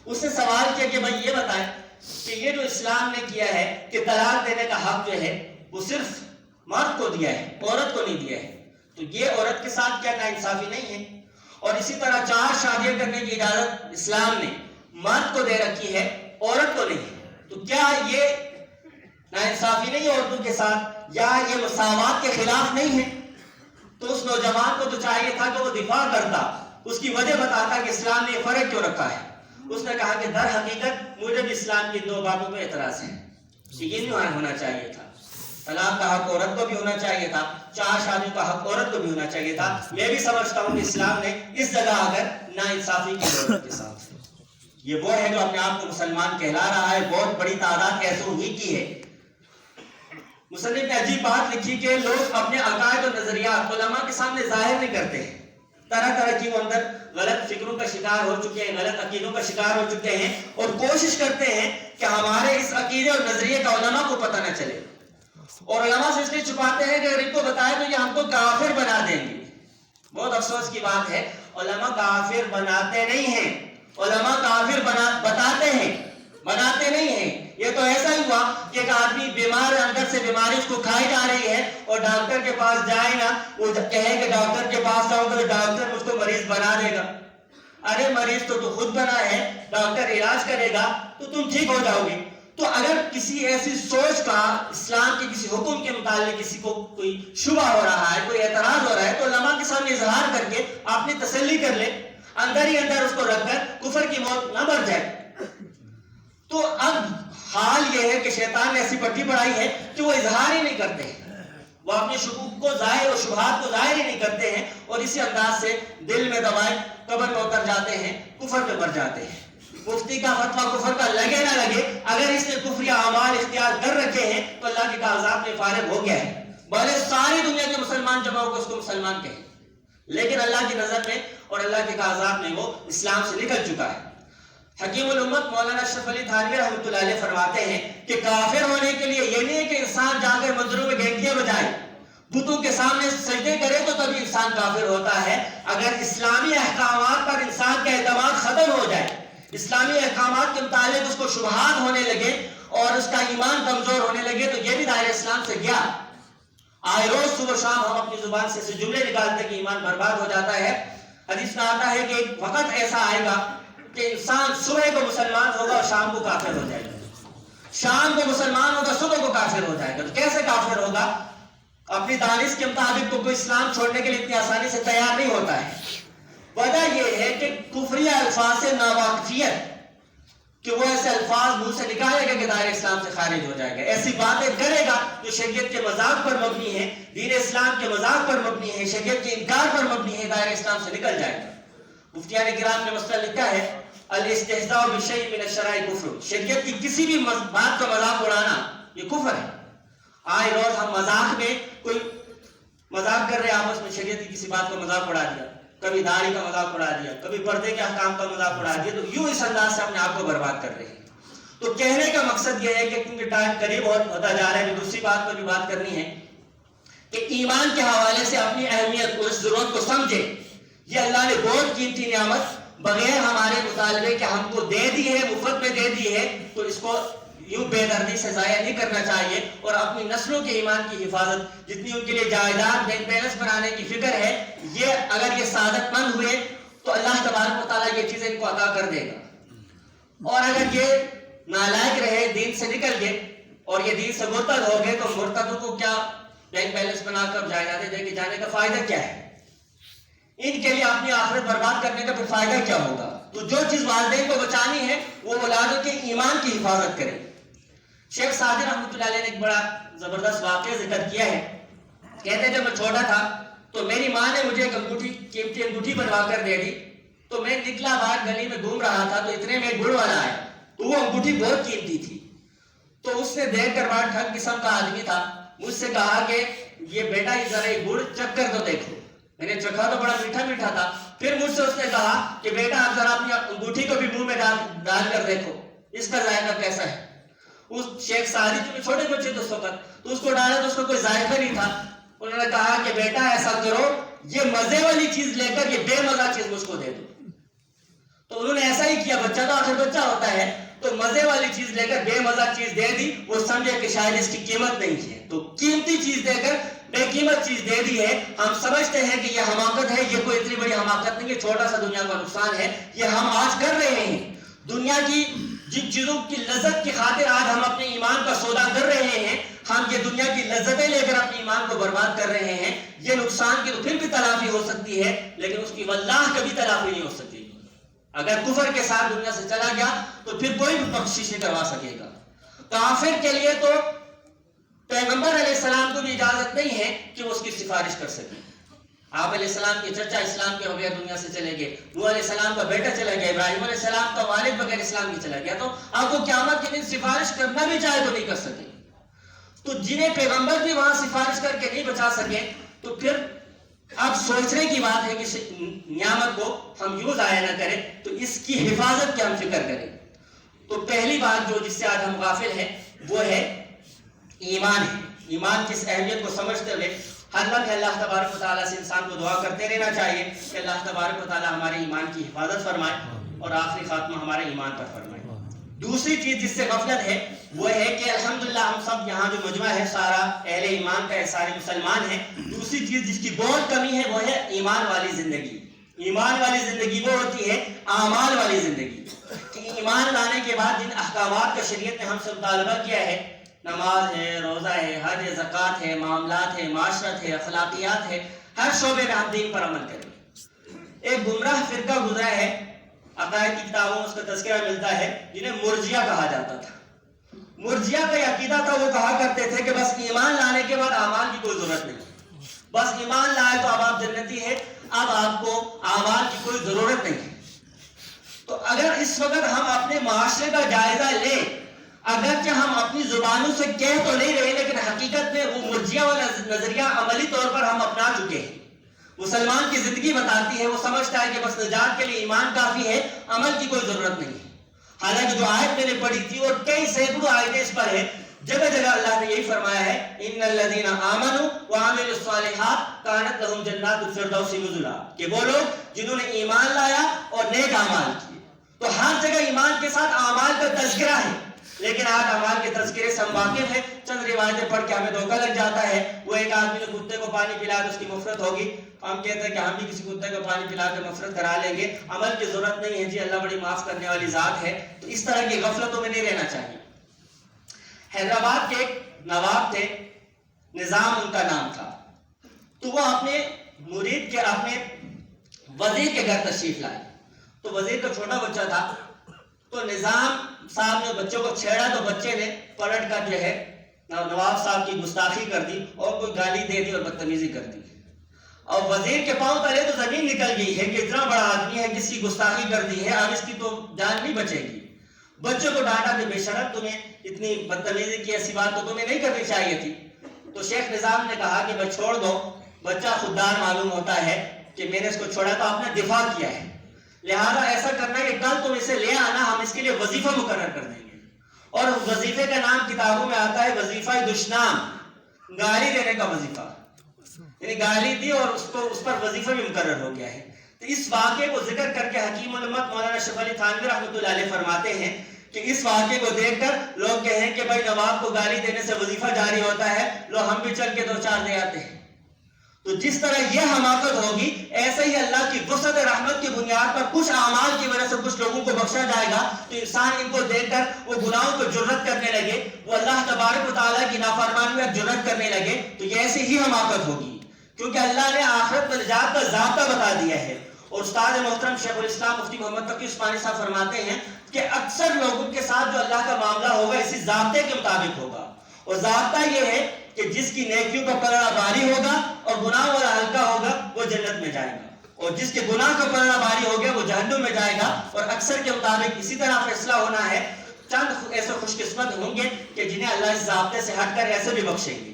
اس سے سوال کیا کہ بھائی یہ بتائیں کہ یہ جو اسلام نے کیا ہے کہ طلاق دینے کا حق جو ہے وہ صرف مرد کو دیا ہے، عورت کو نہیں دیا ہے، تو یہ عورت کے ساتھ کیا ناانصافی نہیں ہے؟ اور اسی طرح 4 شادیاں کرنے کی اجازت اسلام نے مرد کو دے رکھی ہے، عورت کو نہیں، تو کیا یہ ناانصافی نہیں ہے عورتوں کے ساتھ، یا یہ مساوات کے خلاف نہیں ہے؟ تو اس نوجوان کو تو چاہیے تھا کہ وہ دفاع کرتا، اس کی وجہ بتاتا کہ اسلام نے یہ فرق کیوں رکھا ہے۔ اس نے کہا کہ در حقیقت مجھے بھی اسلام کی 2 باتوں پہ اعتراض ہے کہ یہ نہیں ہونا چاہیے تھا، طلاق کا حق عورت کو بھی ہونا چاہیے تھا، 4 شادیوں کا حق عورت کو بھی ہونا چاہیے تھا۔ میں بھی سمجھتا ہوں کہ اسلام نے اس جگہ اگر ناانصافی کی عورت کے ساتھ، یہ وہ ہے جو اپنے آپ کو مسلمان کہلا رہا ہے، بہت بڑی تعداد ایسوں ہی کی ہے۔ مصنف نے عجیب بات لکھی کہ لوگ اپنے عقائد و نظریات علماء کے سامنے ظاہر نہیں کرتے ہیں، طرح طرح کی وہ اندر غلط فکروں کا شکار ہو چکے ہیں، غلط عقیدوں کا شکار ہو چکے ہیں، اور کوشش کرتے ہیں کہ ہمارے اس عقیدے اور نظریے کا علماء کو پتہ نہ چلے، اور علماء سے اس لیے چھپاتے ہیں کہ اگر ان کو بتائے تو یہ ہم کو کافر بنا دیں گے۔ بہت افسوس کی بات ہے، علماء کافر بناتے نہیں ہیں، علماء کافر بناتے نہیں ہیں۔ یہ تو ایسا ہی ہوا کہ ایک آدمی بیمار ہے، اندر سے بیماری اس کو کھائی جا رہی ہے، اور ڈاکٹر کے پاس جائے گا، وہ کہے کہ ڈاکٹر کے پاس جاؤں گا تو ڈاکٹر مجھ کو مریض بنا دے گا۔ ارے مریض تو خود بنا ہے، ڈاکٹر علاج کرے گا تو تم ٹھیک ہو جاؤ گے۔ تو اگر کسی ایسی سوچ کا اسلام کے کسی حکم کے متعلق کسی کو کوئی شبہ ہو رہا ہے، کوئی اعتراض ہو رہا ہے، تو علماء کے سامنے اظہار کر کے آپ نے تسلی کر لے، اندر ہی اندر اس کو رکھ کر کفر کی موت نہ مر جائے۔ تو اب حال یہ ہے کہ شیطان نے ایسی پٹی پڑھائی ہے کہ وہ اظہار ہی نہیں کرتے ہیں، وہ اپنے شکوک کو ظاہر اور شبہات کو ظاہر ہی نہیں کرتے ہیں، اور اسی انداز سے دل میں دبائے قبر میں اتر جاتے ہیں، کفر میں مر جاتے ہیں۔ مفتی کا فتویٰ کفر کا لگے نہ لگے، اگر اس نے کفری اعمال اختیار کر رکھے ہیں تو اللہ کے کاغذات میں فارغ ہو گیا ہے، بھلے ساری دنیا کے مسلمان جمع ہو کر اس کو مسلمان کہیں، لیکن اللہ کی نظر میں اور اللہ کے کاغذات میں وہ اسلام سے نکل چکا ہے۔ حکیم الامت مولانا اشرف علی تھانوی رحمۃ اللہ علیہ فرماتے ہیں کہ کافر ہونے کے لیے یہ نہیں ہے کہ انسان جا کر مندروں میں گھنٹیاں بجائے، بتوں کے سامنے سجدے کرے تو تبھی انسان کافر ہوتا ہے۔ اگر اسلامی احکامات پر انسان کا اعتماد ختم ہو جائے، اسلامی احکامات کے متعلق اس کو شبہات ہونے لگے اور اس کا ایمان کمزور ہونے لگے تو یہ بھی دائرہ اسلام سے گیا۔ آئے روز صبح شام ہم اپنی زبان سے جملے نکالتے کہ ایمان برباد ہو جاتا ہے۔ حدیث میں آتا ہے کہ ایک وقت ایسا آئے گا کہ انسان صبح کو مسلمان ہوگا اور شام کو کافر ہو جائے گا، شام کو مسلمان ہوگا صبح کو کافر ہو جائے گا۔ تو کیسے کافر ہوگا؟ اپنی دانش کے مطابق تو کوئی اسلام چھوڑنے کے لیے اتنی آسانی سے تیار نہیں ہوتا ہے۔ وجہ یہ ہے کہ کفریہ الفاظ سے ناواقفیت، کہ وہ ایسے الفاظ منہ سے نکالے گا کہ دائرہ اسلام سے خارج ہو جائے گا، ایسی باتیں کرے گا جو شریعت کے مذاق پر مبنی ہے، دین اسلام کے مذاق پر مبنی ہے، شریعت کے انکار پر مبنی ہے، دائرہ اسلام سے نکل جائے گا۔ مفتیان کرام نے مسئلہ لکھا ہے الاستہزاء بشیء من الشرائع کفر، شریعت کی کسی بھی بات کا مذاق اڑانا یہ کفر ہے۔ آئے روز ہم مذاق میں کوئی مذاق کر رہے ہیں، آپس میں شریعت کی کسی بات کا مذاق اڑا دیا، کبھی داڑھی کا مذاق اڑا دیا، کبھی پردے کے احکام کا مذاق اڑا دیا، تو یوں اس انداز سے اپنے آپ کو برباد کر رہے ہیں۔ تو کہنے کا مقصد یہ ہے کہ کیونکہ ٹائم قریب ہوتا جا رہا ہے، کہ دوسری بات پر بھی بات کرنی ہے کہ ایمان کے حوالے سے اپنی اہمیت اور اس ضرورت کو سمجھے۔ یہ اللہ نے بہت قیمتی نعمت بغیر ہمارے مطالبے کہ ہم کو دے دی ہے، مفت میں دے دی ہے، تو اس کو یوں بے دردی سے ضائع نہیں کرنا چاہیے، اور اپنی نسلوں کے ایمان کی حفاظت، جتنی ان کے لیے جائیداد بینک بیلنس بنانے کی فکر ہے، یہ اگر یہ سعادت مند ہوئے تو اللہ تبارک و تعالیٰ یہ چیزیں ان کو عطا کر دے گا۔ اور اگر یہ نالائق رہے، دین سے نکل گئے اور یہ دین سے مرتد ہو گئے، تو مرتدوں کو کیا بینک بیلنس بنا کر جائیدادیں دے کے جانے کا فائدہ کیا ہے؟ ان کے لیے اپنی آخرت برباد کرنے کا پھر فائدہ کیا ہوگا؟ تو جو چیز والدین کو بچانی ہے وہ اولادوں کے ایمان کی حفاظت کرے۔ شیخ سعدی رحمۃ اللہ علیہ نے ایک بڑا زبردست واقعہ ذکر کیا ہے، کہتے ہیں جب میں چھوٹا تھا تو میری ماں نے مجھے ایک قیمتی انگوٹھی بنوا کر دے دی، تو میں نکلا باہر گلی میں گھوم رہا تھا، تو اتنے میں ایک گڑ والا آیا، تو وہ انگوٹھی بہت قیمتی تھی، تو اس نے دیکھ کر بڑا ٹھگ قسم کا آدمی تھا، مجھ سے کہا کہ یہ بیٹا یہ ذرا یہ گڑ چکھ کر تو دیکھو۔ میں نے چکھا تو بڑا میٹھا میٹھا تھا، پھر مجھ سے اس نے کہا کہ بیٹا آپ ذرا اپنی انگوٹھی کو بھی منہ میں ڈال کر دیکھو، اس کا ذائقہ کیسا ہے۔ اس شیخ سعدی جو چھوٹے بچے تھے اس وقت، تو اس کو ڈالا تو اس کو کوئی ذائقہ نہیں تھا۔ انہوں نے کہا کہ بیٹا ایسا کرو، یہ مزے والی چیز لے کر یہ بے مزہ چیز مجھ کو دے دو۔ تو انہوں نے ایسا ہی کیا، بچہ تو آخر بچہ ہوتا ہے، تو مزے والی چیز لے کر بے مزہ چیز دے دی، وہ سمجھے کہ شاید اس کی قیمت نہیں ہے، تو قیمتی چیز دے کر بے قیمت چیز دے دی ہے، ہم سمجھتے ہیں کہ یہ حماقت ہے، یہ کوئی اتنی بڑی حماقت نہیں ہے، چھوٹا سا دنیا کا نقصان ہے، یہ ہم آج کر رہے ہیں۔ دنیا کی جن چیزوں کی لذت کی خاطر آج ہم اپنے ایمان کا سودا کر رہے ہیں، ہم یہ دنیا کی لذتیں لے کر اپنے ایمان کو برباد کر رہے ہیں۔ یہ نقصان کی تو پھر بھی تلافی ہو سکتی ہے، لیکن اس کی واللہ کبھی تلافی نہیں ہو سکتی۔ اگر کفر کے ساتھ دنیا سے چلا گیا تو پھر کوئی بھی بخشش نہیں کروا سکے گا۔ کافر کے لیے تو پیغمبر علیہ السلام کو بھی اجازت نہیں ہے کہ وہ اس کی سفارش کر سکے۔ آپ علیہ السلام کے چچا اسلام کے بغیر دنیا سے چلے گئے، نوح علیہ السلام کا بیٹا چلا گیا، ابراہیم علیہ السلام کا والد بغیر اسلام کے چلا گیا، تو آپ کو قیامت کے دن سفارش کرنا بھی چاہے تو نہیں کر سکے۔ تو جنہیں پیغمبر بھی وہاں سفارش کر کے نہیں بچا سکے، تو پھر اب سوچنے کی بات ہے کہ نعمت کو ہم یوں ضائع نہ کریں، تو اس کی حفاظت کی ہم فکر کریں۔ تو پہلی بات جو جس سے آج ہم غافل ہیں وہ ہے ایمان ہے۔ ایمان کی اس اہمیت کو سمجھتے ہوئے ہر لمحے اللہ تبارک و تعالیٰ سے انسان کو دعا کرتے رہنا چاہیے کہ اللہ تبارک و تعالیٰ ہمارے ایمان کی حفاظت فرمائے اور آخری خاتمہ ہمارے ایمان پر فرمائے۔ دوسری چیز جس سے غفلت ہے وہ ہے کہ الحمدللہ ہم سب یہاں جو مجمع ہے سارا اہل ایمان کا ہے، سارے مسلمان ہیں۔ دوسری چیز جس کی بہت کمی ہے وہ ہے ایمان والی زندگی۔ ایمان والی زندگی وہ ہوتی ہے اعمال والی زندگی، کہ ایمان لانے کے بعد جن احکامات کا شریعت نے ہم سے مطالبہ کیا ہے، نماز ہے، روزہ ہے، حج ہے، زکوٰۃ ہے، معاملات ہے، معاشرت ہے، اخلاقیات ہے، ہر شعبے میں ہم دین پر عمل کریں۔ ایک گمراہ فرقہ گزرا ہے، عقائد کی کتابوں میں اس کا تذکرہ ملتا ہے، جنہیں مرجیہ کہا جاتا تھا۔ مرجیہ کا یہ عقیدہ تھا، وہ کہا کرتے تھے کہ بس ایمان لانے کے بعد اعمال کی کوئی ضرورت نہیں، بس ایمان لائے تو اب آپ جنتی ہے، اب آپ کو اعمال کی کوئی ضرورت نہیں ہے۔ تو اگر اس وقت ہم اپنے معاشرے کا جائزہ لیں، اگرچہ ہم اپنی زبانوں سے کہہ تو نہیں رہے، لیکن حقیقت میں وہ مرجیہ والا نظریہ عملی طور پر ہم اپنا چکے ہیں۔ مسلمان کی زندگی بتاتی ہے، وہ سمجھتا ہے کہ بس نجات کے لیے ایمان کافی ہے، عمل کی کوئی ضرورت نہیں ہے۔ حالانکہ جو آیت میں نے پڑھی تھی اور کئی سینکڑوں آیتیں اس پر ہیں، جگہ جگہ اللہ نے یہی فرمایا ہے، ان الذین آمنوا وعملوا الصالحات کانت لہم جنات الفردوس نزلا، کہ وہ لوگ جنہوں نے ایمان لایا اور نیک اعمال کیے۔ تو ہر جگہ ایمان کے ساتھ اعمال کا تذکرہ ہے، لیکن آج اعمال کے تذکرے سے ہم واقف ہیں، چند روایتیں پڑھ کے ہمیں دھوکہ لگ جاتا ہے۔ وہ ایک آدمی نے کتے کو پانی پلایا تو اس کی مغفرت ہوگی، ہم کہتے ہیں کہ ہم بھی کسی کتے کو پانی پلا کے مغفرت کرا لیں گے، عمل کی ضرورت نہیں ہے جی، اللہ بڑی معاف کرنے والی ذات ہے۔ تو اس طرح کی غفلتوں میں نہیں رہنا چاہیے۔ حیدرآباد کے ایک نواب تھے، نظام ان کا نام تھا، تو وہ اپنے مرید کے اپنے وزیر کے گھر تشریف لائے، تو وزیر کا چھوٹا بچہ تھا، تو نظام صاحب نے بچوں کو چھیڑا تو بچے نے پلٹ کر جو ہے نواب صاحب کی گستاخی کر دی اور کوئی گالی دے دی اور بدتمیزی کر دی، اور وزیر کے پاؤں تلے تو زمین نکل گئی ہے کہ اتنا بڑا آدمی ہے، کس کی گستاخی کر دی ہے، اب اس کی تو جان نہیں بچے گی۔ بچوں کو ڈانٹا کہ بے شرم، تمہیں اتنی بدتمیزی کی ایسی بات تو تمہیں نہیں کرنی چاہیے تھی۔ تو شیخ نظام نے کہا کہ بھائی چھوڑ دو، بچہ خوددار معلوم ہوتا ہے کہ میں نے اس کو چھوڑا تو آپ نے دفاع کیا ہے، لہذا ایسا کرنا کہ کل تم اسے لے آنا، ہم اس کے لیے وظیفہ مقرر کر دیں گے، اور وظیفے کا نام کتابوں میں آتا ہے وظیفہ دشنام، گالی دینے کا وظیفہ، یعنی گالی دی اور اس پر وظیفہ بھی مقرر ہو گیا ہے۔ تو اس واقعے کو ذکر کر کے حکیم الامت مولانا اشرف علی تھانوی رحمۃ اللہ علیہ فرماتے ہیں کہ اس واقعے کو دیکھ کر لوگ کہیں کہ بھائی نواب کو گالی دینے سے وظیفہ جاری ہوتا ہے، لو ہم بھی چل کے دو چار دے آتے ہیں۔ تو جس طرح یہ حماقت ہوگی، ایسے ہی اللہ کی وسعت رحمت کی بنیاد پر کچھ اعمال کی وجہ سے کچھ لوگوں کو بخشا جائے گا، تو انسان ان کو دیکھ کر وہ گناہوں کو جرت کرنے لگے، وہ اللہ تبارک و تعالیٰ کی نافرمانی میں جرت کرنے لگے، تو یہ ایسے ہی حماقت ہوگی، کیونکہ اللہ نے آخرت میں نجات کا ضابطہ بتا دیا ہے۔ اور استاد محترم شیخ الاسلام مفتی محمد تقی عثمانی صاحب فرماتے ہیں کہ اکثر لوگوں کے ساتھ جو اللہ کا معاملہ ہوگا اسی ضابطے کے مطابق ہوگا، اور ضابطہ یہ ہے کہ جس کی نیکیوں کا پلڑا بھاری ہوگا اور گناہ والا ہلکا ہوگا وہ جنت میں جائے گا، اور جس کے گناہ کا پلڑا بھاری ہو گیا وہ جہنم میں جائے گا۔ اور اکثر کے مطابق اسی طرح فیصلہ ہونا ہے، چند ایسے خوش قسمت ہوں گے کہ جنہیں اللہ اس ضابطے سے ہٹ کر ایسے بھی بخشیں گے۔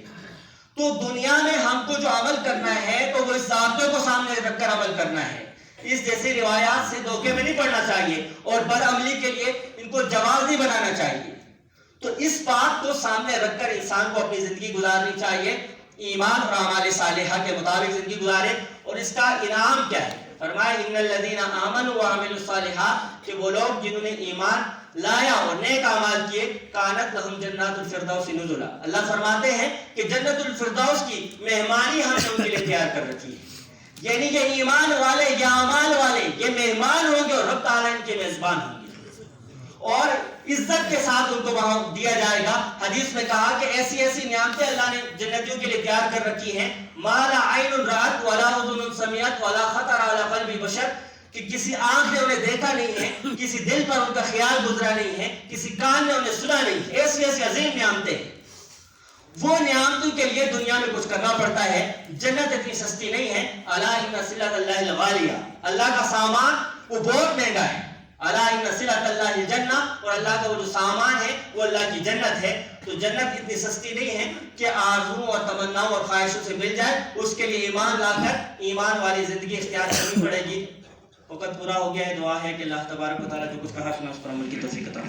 تو دنیا میں ہم کو جو عمل کرنا ہے تو وہ اس ضابطے کو سامنے رکھ کر عمل کرنا ہے، اس جیسی روایات سے دھوکے میں نہیں پڑنا چاہیے، اور بدعملی کے لیے ان کو جواز نہیں بنانا چاہیے۔ تو اس بات کو سامنے رکھ کر انسان کو اپنی زندگی گزارنی چاہیے، ایمان اور اعمال صالحہ کے مطابق زندگی گزارے۔ اور اس کا انعام کیا ہے؟ فرمایا ان الذین آمنوا وعملوا الصالحات، کہ وہ لوگ جنہوں نے ایمان لایا اور نیک اعمال کیے کانت لہم جنات الفردوس نزلا، اللہ فرماتے ہیں کہ جنت الفردوس کی مہمانی ہم نے ان کے لیے تیار کر رکھی ہے، یعنی کہ ایمان والے یا اعمال والے یہ مہمان ہوں گے اور رب تعالیٰ ان کے میزبان ہوں گے، اور عزت کے ساتھ ان کو وہاں دیا جائے گا۔ حدیث میں کہا کہ ایسی ایسی نعمتیں اللہ نے جنتیوں کے لیے تیار کر رکھی ہیں، ما لا عین رأت ولا اذن سمعت ولا خطر علی قلب بشر، کہ کسی آنکھ نے انہیں دیکھا نہیں ہے، کسی دل پر ان کا خیال گزرا نہیں ہے، کسی کان نے انہیں سنا نہیں ہے، ایسی ایسی عظیم نعمتیں۔ وہ نعمتوں کے لیے دنیا میں کچھ کرنا پڑتا ہے، جنت اتنی سستی نہیں ہے۔ الا ان صلۃ اللہ الغالیہ، اللہ کا سامان وہ بہت مہنگا ہے۔ الا ان صلۃ اللہ الجنہ، اور اللہ کا وہ جو سامان ہے وہ اللہ کی جنت ہے۔ تو جنت اتنی سستی نہیں ہے کہ آرزوؤں اور تمناؤں اور خواہشوں سے مل جائے، اس کے لیے ایمان لا کر ایمان والی زندگی اختیار کرنی پڑے گی۔ وقت پورا ہو گیا ہے، دعا ہے کہ اللہ تبارک و تعالیٰ جو کچھ کہا سنا اس پر عمل کی توفیق عطا